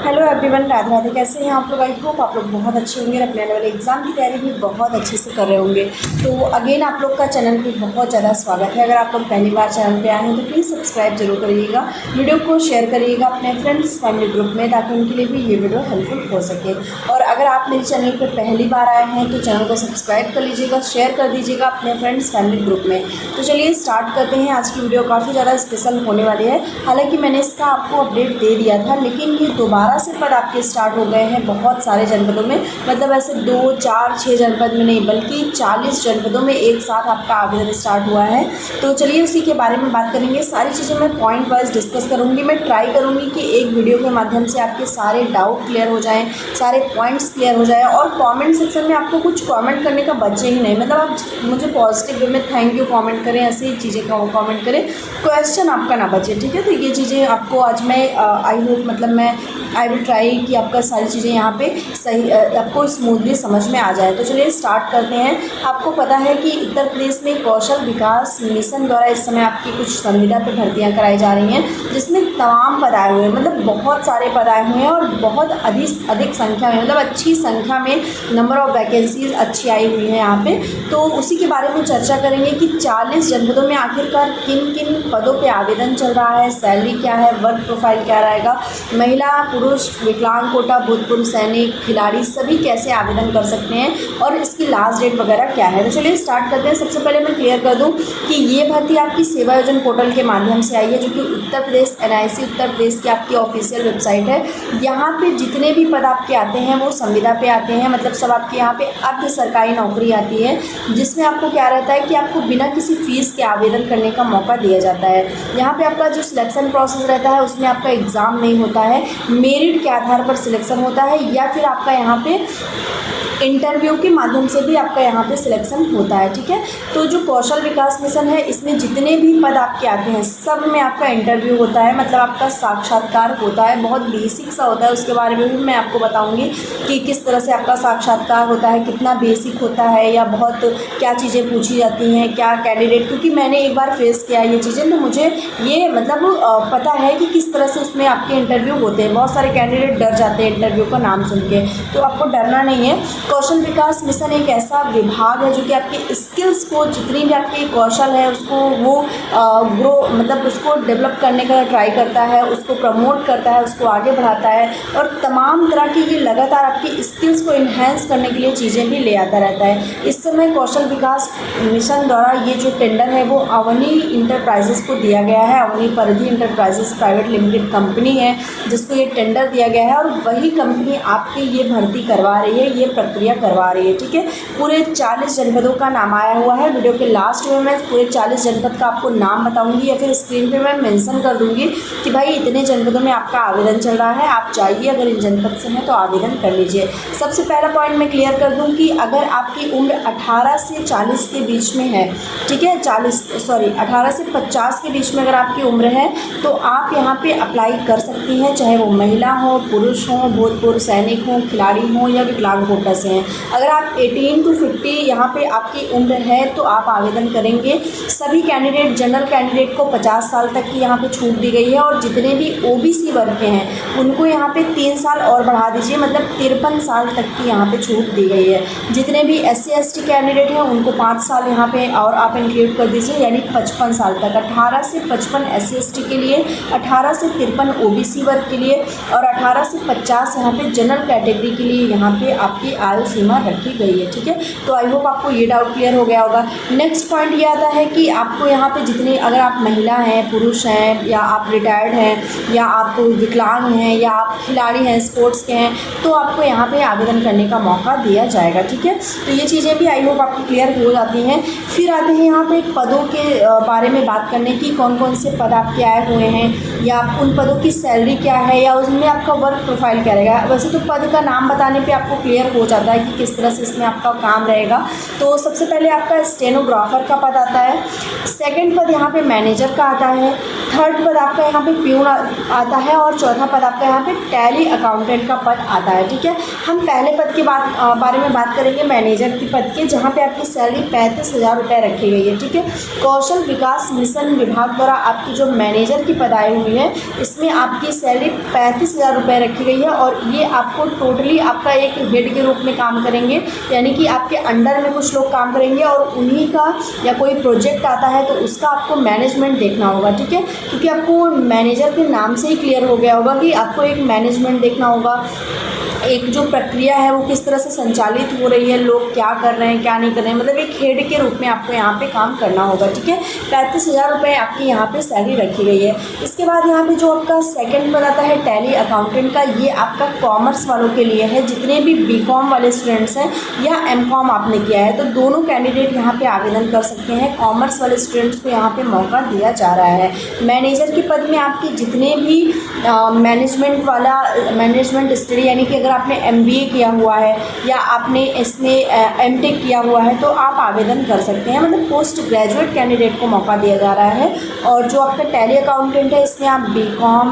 Hello everyone, Radhe Radhe. कैसे हैं आप लोग? आई होप आप लोग बहुत अच्छे होंगे, अपने आने वाले एग्ज़ाम की तैयारी भी बहुत अच्छे से कर रहे होंगे। तो अगेन आप लोग का चैनल पे बहुत ज़्यादा स्वागत है। अगर आप लोग पहली बार चैनल पे आए हैं तो प्लीज़ सब्सक्राइब जरूर करिएगा, वीडियो को शेयर करिएगा अपने फ्रेंड्स फैमिली ग्रुप में, ताकि उनके लिए भी ये वीडियो हेल्पफुल हो सके। और अगर आप मेरे चैनल पर पहली बार आए हैं तो चैनल को सब्सक्राइब कर लीजिएगा, शेयर कर दीजिएगा अपने फ्रेंड्स फैमिली ग्रुप में। तो चलिए स्टार्ट करते हैं। आज की वीडियो काफ़ी ज़्यादा स्पेशल होने वाली है। हालाँकि मैंने इसका आपको अपडेट दे दिया था, लेकिन ये दोबारा से पद आपके स्टार्ट हो गए हैं बहुत सारे जनपदों में। मतलब ऐसे 2, 4, 6 जनपद में नहीं, बल्कि 40 जनपदों में एक साथ आपका आवेदन स्टार्ट हुआ है। तो चलिए उसी के बारे में बात करेंगे। सारी चीज़ें मैं पॉइंट वाइज डिस्कस करूँगी। मैं ट्राई करूँगी कि एक वीडियो के माध्यम से आपके सारे डाउट क्लियर हो जाएँ, सारे पॉइंट्स क्लियर हो जाए, और कॉमेंट सेक्शन में आपको कुछ कॉमेंट करने का बचे ही नहीं। मतलब आप मुझे पॉजिटिव वे में थैंक यू कॉमेंट करें, ऐसी चीज़ें का कॉमेंट करें, क्वेश्चन आपका ना बचे, ठीक है। तो ये चीज़ें आपको आज मैं आई होप, मतलब आई विल ट्राई कि आपका सारी चीज़ें यहाँ पे सही आपको स्मूथली समझ में आ जाए। तो चलिए स्टार्ट करते हैं। आपको पता है कि उत्तर प्रदेश में कौशल विकास मिशन द्वारा इस समय आपकी कुछ संविदा पे भर्तियाँ कराई जा रही हैं, जिसमें तमाम पद आए हुए हैं। मतलब बहुत सारे पद आए हुए हैं और बहुत अधिक संख्या में, मतलब अच्छी संख्या में नंबर ऑफ़ वैकेंसीज अच्छी आई हुई है यहाँ पे। तो उसी के बारे में चर्चा करेंगे कि 40 जनपदों में आखिरकार किन किन पदों पे आवेदन चल रहा है, सैलरी क्या है, वर्क प्रोफाइल क्या रहेगा, महिला पुरुष विकलांग कोटा, भूतपूर्व सैनिक, खिलाड़ी सभी कैसे आवेदन कर सकते हैं, और इसकी लास्ट डेट वगैरह क्या है। तो चलिए स्टार्ट करते हैं। सबसे पहले मैं क्लियर कर दूं कि ये भर्ती आपकी सेवा योजन पोर्टल के माध्यम से आई है, जो कि उत्तर प्रदेश NIC उत्तर प्रदेश की आपकी ऑफिशियल वेबसाइट है। यहाँ पे जितने भी पद आपके आते हैं वो संविदा पे आते हैं। मतलब सब आपके यहाँ पे अर्ध सरकारी नौकरी आती है, जिसमें आपको क्या रहता है कि आपको बिना किसी फीस के आवेदन करने का मौका दिया जाता है। यहाँ पे आपका जो सिलेक्शन प्रोसेस रहता है उसमें आपका एग्ज़ाम नहीं होता है, मेरिट के आधार पर सिलेक्शन होता है, या फिर आपका यहाँ पे इंटरव्यू के माध्यम से भी आपका यहाँ पे सिलेक्शन होता है, ठीक है। तो जो कौशल विकास मिशन है, इसमें जितने भी पद आपके आते हैं सब में आपका इंटरव्यू होता है, मतलब आपका साक्षात्कार होता है। बहुत बेसिक सा होता है, उसके बारे में भी मैं आपको बताऊंगी कि किस तरह से आपका साक्षात्कार होता है, कितना बेसिक होता है, या बहुत क्या चीज़ें पूछी जाती हैं, क्या कैंडिडेट, क्योंकि मैंने एक बार फेस किया ये चीज़ें, तो मुझे ये मतलब पता है कि किस तरह से उसमें आपके इंटरव्यू होते हैं। बहुत सारे कैंडिडेट डर जाते हैं इंटरव्यू का नाम सुन के, तो आपको डरना नहीं है। कौशल विकास मिशन एक ऐसा विभाग है जो कि आपके स्किल्स को, जितनी भी आपकी कौशल है उसको वो ग्रो, मतलब उसको डेवलप करने का ट्राई करता है, उसको प्रमोट करता है, उसको आगे बढ़ाता है, और तमाम तरह की ये लगातार आपकी स्किल्स को इन्हेंस करने के लिए चीज़ें भी ले आता रहता है। इस समय कौशल विकास मिशन द्वारा ये जो टेंडर है वो अवनी इंटरप्राइजेस को दिया गया है। अवनी परिधि इंटरप्राइजेस प्राइवेट लिमिटेड कंपनी है जिसको ये टेंडर दिया गया है, और वही कंपनी आपकी ये भर्ती करवा रही है, ये प्रक्रिया करवा रही है, ठीक है। पूरे 40 जनपदों का नाम आया हुआ है। वीडियो के लास्ट में मैं पूरे 40 जनपद का आपको नाम बताऊंगी, या फिर स्क्रीन पे मैं मेंशन कर दूंगी कि भाई इतने जनपदों में आपका आवेदन चल रहा है, आप जाइए, अगर इन जनपद से हैं तो आवेदन कर लीजिए। सबसे पहला पॉइंट मैं क्लियर कर दूँ कि अगर आपकी उम्र 18 से 40 के बीच में है, ठीक है, 18 से 50 के बीच में अगर आपकी उम्र है तो आप यहाँ पे अप्लाई कर सकती हैं, चाहे वो महिला हो, पुरुष हो, भूतपूर्व सैनिक हो, खिलाड़ी हो, या विकलांग कोटा से हैं। अगर आप 18 to 50 यहाँ पे आपकी उम्र है तो आप आवेदन करेंगे। सभी कैंडिडेट, जनरल कैंडिडेट को 50 साल तक की यहाँ पे छूट दी गई है, और जितने भी OBC वर्ग के हैं उनको यहाँ पे 3 साल और बढ़ा दीजिए, मतलब 53 साल तक की यहाँ पे छूट दी गई है। जितने भी SC ST कैंडिडेट हैं उनको 5 साल यहाँ पे और आप इंक्लूड कर दीजिए, यानी 55 साल तक। 18 से 55 SC ST के लिए, 18 से 53 OBC वर्ग के लिए, और 18 से 50 यहाँ पे जनरल कैटेगरी के लिए यहाँ पे आपकी आयु सीमा रखी गई है, ठीक है। तो आई होप आपको ये डाउट क्लियर हो गया होगा। नेक्स्ट पॉइंट ये आता है कि आपको यहाँ पे जितने, अगर आप महिला हैं, पुरुष हैं, या आप रिटायर्ड हैं, या आप विकलांग हैं, या आप खिलाड़ी हैं, स्पोर्ट्स के हैं, तो आपको यहाँ पे आवेदन करने का मौका दिया जाएगा, ठीक है। तो ये चीज़ें भी आई होप आपको क्लियर हो जाती हैं। फिर आते हैं यहाँ पे पदों के बारे में बात करने की, कौन कौन से पद आपके आए हुए हैं, या उन पदों की सैलरी क्या है, या उसमें आपका वर्क प्रोफाइल क्या रहेगा। वैसे तो पद का नाम बताने पे आपको क्लियर हो जाता है कि किस तरह से इसमें आपका काम रहेगा। तो सबसे पहले आपका स्टेनोग्राफर का पद आता है। सेकंड पद यहाँ पे मैनेजर का आता है। थर्ड पद आपका यहाँ पे प्यून आता है और चौथा पद आपका यहाँ पे टैली अकाउंटेंट का पद आता है। ठीक है, हम पहले पद के बारे में बात करेंगे मैनेजर के पद के, जहाँ पे आपकी सैलरी 35,000 रुपये रखी गई है। ठीक है, कौशल विकास मिशन विभाग द्वारा आपकी जो मैनेजर की पद आई हुई है, इसमें आपकी सैलरी 35,000 रुपये रखी गई है और ये आपको टोटली आपका एक हेड के रूप में काम करेंगे, यानी कि आपके अंडर में कुछ लोग काम करेंगे और उन्हीं का या कोई प्रोजेक्ट आता है तो उसका आपको मैनेजमेंट देखना होगा। ठीक है, क्योंकि आपको मैनेजर के नाम से ही क्लियर हो गया होगा कि आपको एक मैनेजमेंट देखना होगा, एक जो प्रक्रिया है वो किस तरह से संचालित हो रही है, लोग क्या कर रहे हैं क्या नहीं कर रहे हैं, मतलब एक हेड के रूप में आपको यहाँ पे काम करना होगा। ठीक है, 35,000 रुपये आपकी यहाँ पे सैलरी रखी गई है। इसके बाद यहाँ पे जो आपका सेकंड पद आता है टैली अकाउंटेंट का, ये आपका कॉमर्स वालों के लिए है। जितने भी बीकॉम वाले स्टूडेंट्स हैं या एमकॉम आपने किया है तो दोनों कैंडिडेट यहाँ पर आवेदन कर सकते हैं। कॉमर्स वाले स्टूडेंट्स को यहाँ पर मौका दिया जा रहा है। मैनेजर के पद में आपके जितने भी मैनेजमेंट स्टडी, यानी कि अगर आपने MBA किया हुआ है या आपने इसमें MTech किया हुआ है तो आप आवेदन कर सकते हैं, मतलब पोस्ट ग्रेजुएट कैंडिडेट को मौका दिया जा रहा है। और जो आपका टैली अकाउंटेंट है इसमें आप BCom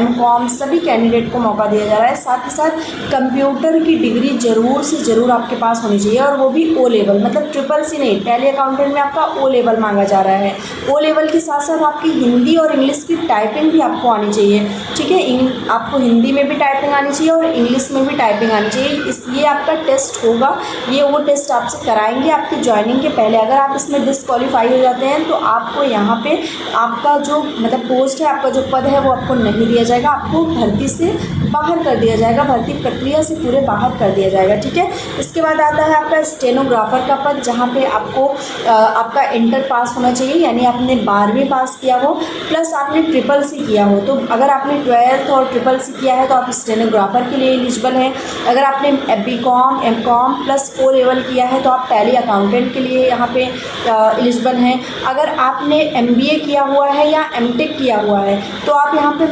MCom सभी कैंडिडेट को मौका दिया जा रहा है। साथ ही साथ कंप्यूटर की डिग्री ज़रूर से ज़रूर आपके पास होनी चाहिए और वो भी O लेवल, मतलब CCC नहीं, टैली अकाउंटेंट में आपका O लेवल मांगा जा रहा है। O लेवल के साथ साथ आपकी हिंदी और इंग्लिश की टाइपिंग भी आपको आनी चाहिए। ठीक है, आपको हिंदी में भी टाइपिंग आनी चाहिए और इंग्लिश में भी टाइपिंग आनी चाहिए। ये आपका टेस्ट होगा, ये वो टेस्ट आपसे कराएंगे आपकी ज्वाइनिंग के पहले। अगर आप इसमें डिस्क्वालीफाई हो जाते हैं तो आपको यहाँ पे आपका जो मतलब पोस्ट है, आपका जो पद है वो आपको नहीं दिया जाएगा, आपको भर्ती से बाहर कर दिया जाएगा, भर्ती प्रक्रिया से पूरे बाहर कर दिया जाएगा। ठीक है, इसके बाद आता है आपका स्टेनोग्राफर का पद, जहाँ पे आपको आपका इंटर पास होना चाहिए, यानी आपने 12वीं पास किया हो प्लस आपने CCC किया हो। तो अगर आपने 12th और CCC किया है तो आप स्टेनोग्राफर के लिए एलिजिबल हैं। अगर आपने BCom MCom plus O level किया है तो आप टैली अकाउंटेंट के लिए यहाँ पे एलिजिबल हैं। अगर आपने MBA किया हुआ है या MTech किया हुआ है तो आप यहाँ पे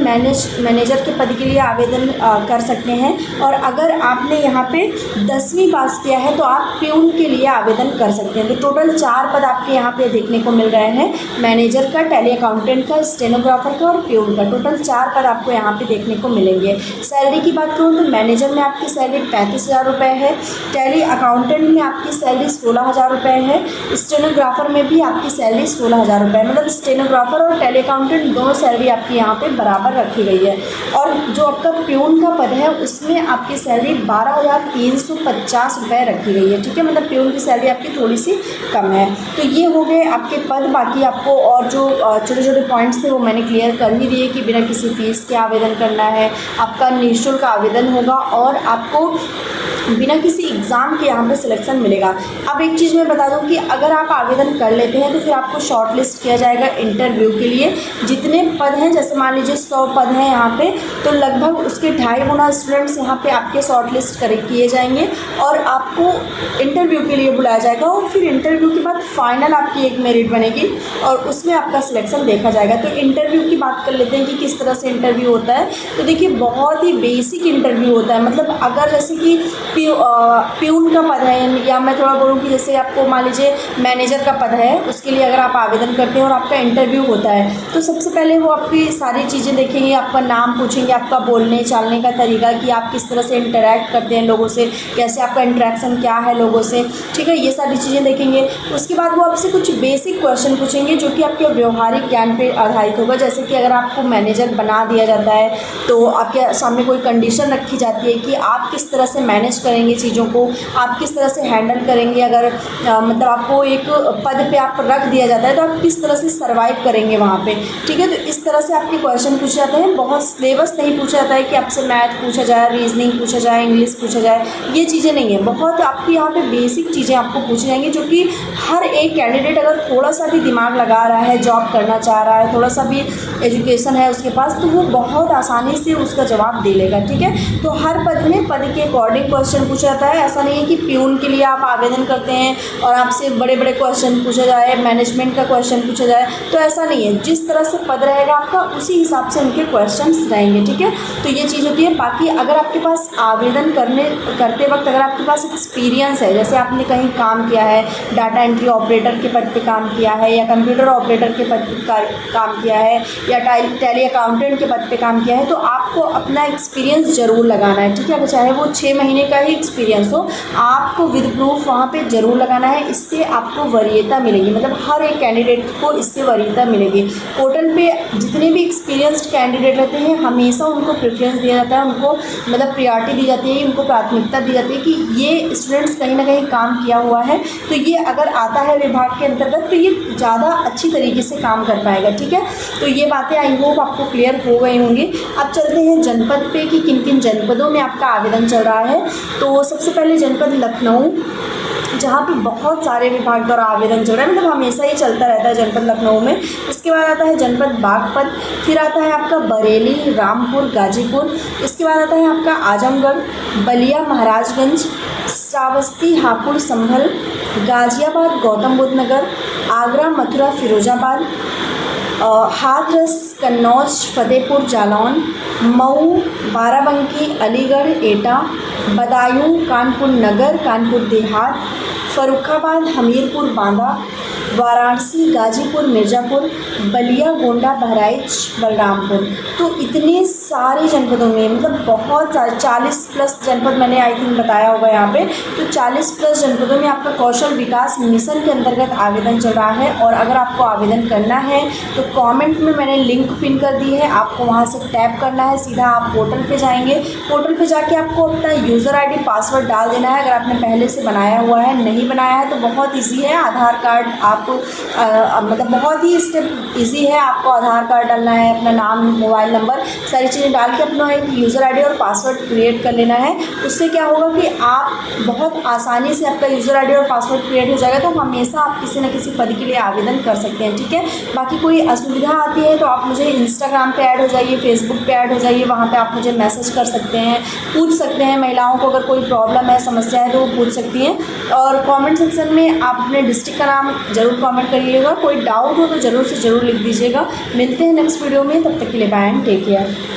मैनेजर के पद के लिए आवेदन कर सकते हैं। और अगर आपने यहाँ पे 10वीं पास किया है तो आप प्यून के लिए आवेदन कर सकते हैं। तो टोटल 4 पद आपके यहाँ पे देखने को मिल रहे हैं, मैनेजर का, टैली अकाउंटेंट का, स्टेनोग्राफर का और प्यून का। टोटल 4 पद आपको यहाँ पे देखने को मिलेंगे। सैलरी की बात करूँ तो मैनेजर में आपकी सैलरी 35,000 रुपये है, टैली अकाउंटेंट में आपकी सैलरी 16,000 रुपये है, स्टेनोग्राफर में भी आपकी सैलरी 16,000 रुपये, मतलब स्टेनोग्राफर और टैली अकाउंटेंट दोनों सैलरी आपकी यहाँ पे बराबर रखी गई है। और जो आपका प्यून का पद है उसमें आपकी सैलरी 12,350 रुपये रखी गई है। ठीक है, मतलब प्यून की सैलरी आपकी थोड़ी सी कम है। तो ये हो गए आपके पद। बाकी आपको और जो छोटे छोटे पॉइंट्स थे वो मैंने क्लियर कर ही दिए कि बिना किसी फीस के आवेदन करना है, आपका निःशुल्क आवेदन होगा और आपको बिना किसी एग्ज़ाम के यहाँ पे सिलेक्शन मिलेगा। अब एक चीज़ मैं बता दूँ कि अगर आप आवेदन कर लेते हैं तो फिर आपको शॉर्ट लिस्ट किया जाएगा इंटरव्यू के लिए। जितने पद हैं, जैसे मान लीजिए 100 पद हैं यहाँ पे, तो लगभग उसके 2.5 गुना स्टूडेंट्स यहाँ पे आपके शॉर्ट लिस्ट किए जाएंगे और आपको इंटरव्यू के लिए बुलाया जाएगा। और फिर इंटरव्यू के बाद फाइनल आपकी एक मेरिट बनेगी और उसमें आपका सिलेक्शन देखा जाएगा। तो इंटरव्यू की बात कर लेते हैं कि किस तरह से इंटरव्यू होता है। तो देखिए, बहुत ही बेसिक इंटरव्यू होता है। मतलब अगर जैसे कि प्यून का पद है, या मैं थोड़ा बोलूँ कि जैसे आपको मान लीजिए मैनेजर का पद है, उसके लिए अगर आप आवेदन करते हैं और आपका इंटरव्यू होता है तो सबसे पहले वो आपकी सारी चीज़ें देखेंगे, आपका नाम पूछेंगे, आपका बोलने चालने का तरीका, कि आप किस तरह से इंटरेक्ट करते हैं लोगों से, कैसे आपका इंटरेक्शन क्या है लोगों से। ठीक है, ये सारी चीज़ें देखेंगे। उसके बाद वो आपसे कुछ बेसिक क्वेश्चन पूछेंगे जो कि आपके व्यवहारिक ज्ञान पर आधारित होगा। जैसे कि अगर आपको मैनेजर बना दिया जाता है तो आपके सामने कोई कंडीशन रखी जाती है कि आप किस तरह से मैनेज करेंगे चीज़ों को, आप किस तरह से हैंडल करेंगे। अगर मतलब आपको एक पद पे आप रख दिया जाता है तो आप किस तरह से सर्वाइव करेंगे वहाँ पे। ठीक है, तो इस तरह से आपके क्वेश्चन पूछे जाते हैं। बहुत सिलेबस नहीं पूछा जाता है कि आपसे मैथ पूछा जाए, रीजनिंग पूछा जाए, इंग्लिश पूछा जाए, ये चीज़ें नहीं है। बहुत आपकी यहाँ पे बेसिक चीज़ें आपको पूछी जाएंगी जो कि हर एक कैंडिडेट अगर थोड़ा सा भी दिमाग लगा रहा है, जॉब करना चाह रहा है, थोड़ा सा भी एजुकेशन है उसके पास, तो वो बहुत आसानी से उसका जवाब दे लेगा। ठीक है, तो हर पद में पद के अकॉर्डिंग क्वेश्चन पूछा जाता है। ऐसा नहीं है कि प्यून के लिए आप आवेदन करते हैं और आपसे बड़े बड़े क्वेश्चन पूछा जाए, टाइम मैनेजमेंट का क्वेश्चन पूछा जाए, तो ऐसा नहीं है। जिस तरह से पद रहेगा आपका उसी हिसाब से उनके क्वेश्चंस रहेंगे, ठीक है। तो ये चीज़ होती है। बाकी अगर आपके पास आवेदन करते वक्त अगर आपके पास एक्सपीरियंस है, जैसे आपने कहीं काम किया है, डाटा एंट्री ऑपरेटर के पद पे काम किया है, या कंप्यूटर ऑपरेटर के पद पे काम किया है, या टैली अकाउंटेंट के पद पे काम किया है, तो आपको अपना एक्सपीरियंस ज़रूर लगाना है, ठीक है। चाहे वो 6 महीने का ही एक्सपीरियंस हो, आपको विद प्रूफ वहाँ पे ज़रूर लगाना है। इससे आपको वरीयता मिलेगी, मतलब हर एक कैंडिडेट को इससे वरीयता मिलेगी। पोर्टल पे जितने भी एक्सपीरियंस्ड कैंडिडेट रहते हैं हमेशा उनको प्रेफरेंस दिया जाता है, उनको मतलब प्रायोरिटी दी जाती है, उनको प्राथमिकता दी जाती है कि ये स्टूडेंट्स कहीं ना कहीं काम किया हुआ है, तो ये अगर आता है विभाग के अंतर्गत तो ये ज़्यादा अच्छी तरीके से काम कर पाएगा, ठीक है। तो ये बातें आई होप आपको क्लियर हो गई होंगी। अब चलते हैं जनपद पे कि किन किन जनपदों में आपका आवेदन चल रहा है। तो सबसे पहले जनपद लखनऊ, जहाँ पे बहुत सारे विभाग द्वारा आवेदन चल रहा है, मतलब हमेशा ही चलता रहता है जनपद लखनऊ में। इसके बाद आता है जनपद बागपत, फिर आता है आपका बरेली, रामपुर, गाजीपुर। इसके बाद आता है आपका आजमगढ़, बलिया, महाराजगंज, श्रावस्ती, हापुड़, संभल, गाजियाबाद, गौतम बुद्ध नगर, आगरा, मथुरा, फिरोजाबाद, हाथरस, कन्नौज, फतेहपुर, जालौन, मऊ, बाराबंकी, अलीगढ़, एटा, बदायूं, कानपुर नगर, कानपुर देहात, फर्रुखाबाद, हमीरपुर, बांदा, वाराणसी, गाजीपुर, मिर्ज़ापुर, बलिया, गोंडा, बहराइच, बलरामपुर। तो इतने सारे जनपदों में, मतलब बहुत सारे 40+ जनपद मैंने आई थिंक बताया होगा यहाँ पे। तो 40+ जनपदों में आपका कौशल विकास मिशन के अंतर्गत आवेदन चल रहा है। और अगर आपको आवेदन करना है तो कमेंट में मैंने लिंक पिन कर दी है, आपको वहाँ से टैप करना है, सीधा आप पोर्टल पे जाएंगे। पोर्टल पे जाके आपको अपना यूज़र ID पासवर्ड डाल देना है, अगर आपने पहले से बनाया हुआ है। नहीं बनाया है तो बहुत ईजी है, आधार कार्ड आप मतलब बहुत ही स्टेप इजी है। आपको आधार कार्ड डालना है, अपना नाम, मोबाइल नंबर, सारी चीज़ें डाल के अपना एक यूज़र ID और पासवर्ड क्रिएट कर लेना है। उससे क्या होगा कि आप बहुत आसानी से आपका यूज़र ID और पासवर्ड क्रिएट हो जाएगा, तो हमेशा आप किसी न किसी पद के लिए आवेदन कर सकते हैं, ठीक है। बाकी कोई असुविधा आती है तो आप मुझे इंस्टाग्राम पे ऐड हो जाइए, फेसबुक पे ऐड हो जाइए, वहाँ पे आप मुझे मैसेज कर सकते हैं, पूछ सकते हैं। महिलाओं को अगर कोई प्रॉब्लम है, समस्या है तो वो पूछ सकती हैं। और कमेंट सेक्शन में आप अपने डिस्ट्रिक्ट का नाम ज़रूर कमेंट करिएगा। कोई डाउट हो तो ज़रूर से ज़रूर लिख दीजिएगा। मिलते हैं नेक्स्ट वीडियो में, तब तक के लिए बाय एंड टेक केयर।